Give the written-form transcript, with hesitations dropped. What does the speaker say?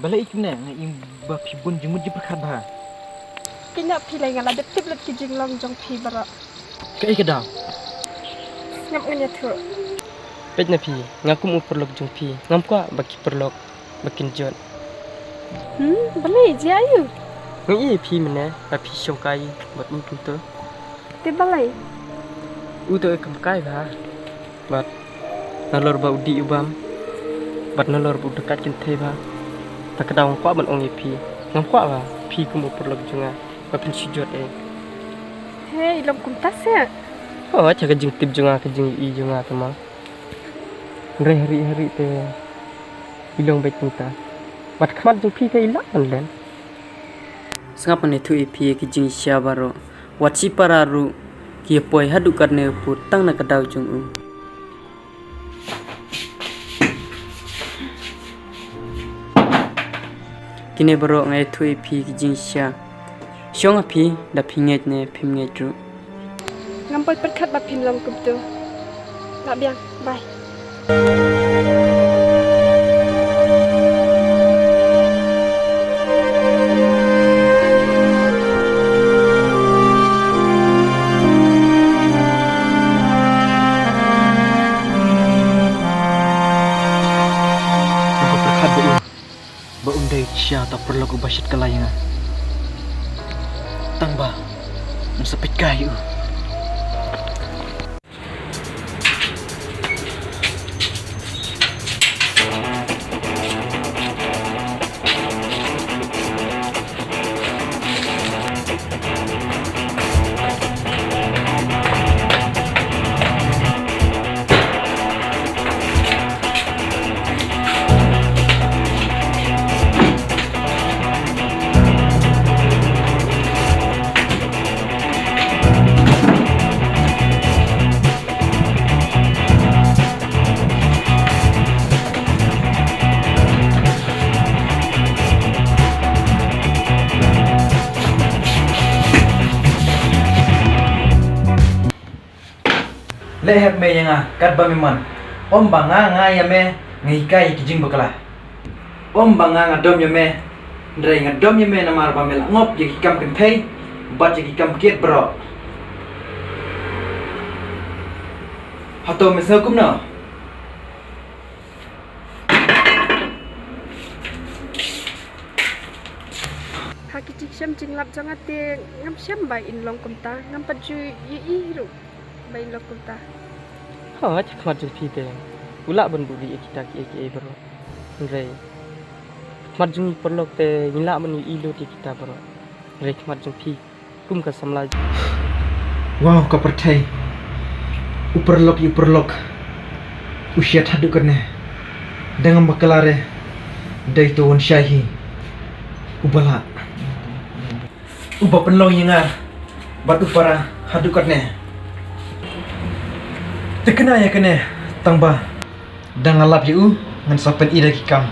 balik ikna ngai ba phibun jimut ji perkhat ba kenya philai ngala de tiblet ki jinglong jong phi bara kai kada ngap nganya thu pet na phi ngakum perlok jong phi ngam kwa baki perlok bakin jot balik je ayu ngi phi mena ba phi shongkai bat un tu te balai to kam kai ba bat nalor ba udi ubam bat nalor bu dekat kin the ba takadang kwa ban ong phi ngam kwa ba phi kum perlok jonga ba pin sijot hey lom kum ta se oh cha ka jing tip jonga ka jing I jonga tama ngre hari te ilong bet ta bat khamat jing phi te ila an len sangap ne thu phi ki jing sya baro wachi pararu ki poi hadu karne pu tang na kadaw jung u kine baro ngai thu phi ki jing sya shong phi da phinget ne phimnge tru ngam poi perkhat ba phim long kum tu la biang bye ba undai sia ta perlu ku basit kalayanga tangba masapit kayu leher me yang kat ba memang om banga nga ya me ngai kai ki jing bakala om banga ngadom ya me ndrei ngadom ya me namar ba mel ngop ye ki kam kan thei bat ye ki kam kiet bro hato me sa kum na ha ki tik sham jinglap jong ate ngam sham bai in long kum ta ngam pa ju yi ru bai long kum ta ha cha khamat jing phi te ula ban bu di kita ki baro ngre khamat jing perlok te ngila ban I lo ti kita baro ngre khamat jing phi kum ka samla wow ka perthai uperlok usia thadu karne dengan bakalare dai to won shahi ubala uba penlong yengar batu para hadu karne tekena ya kene tangba dangalap yu ngan sapen ida kikam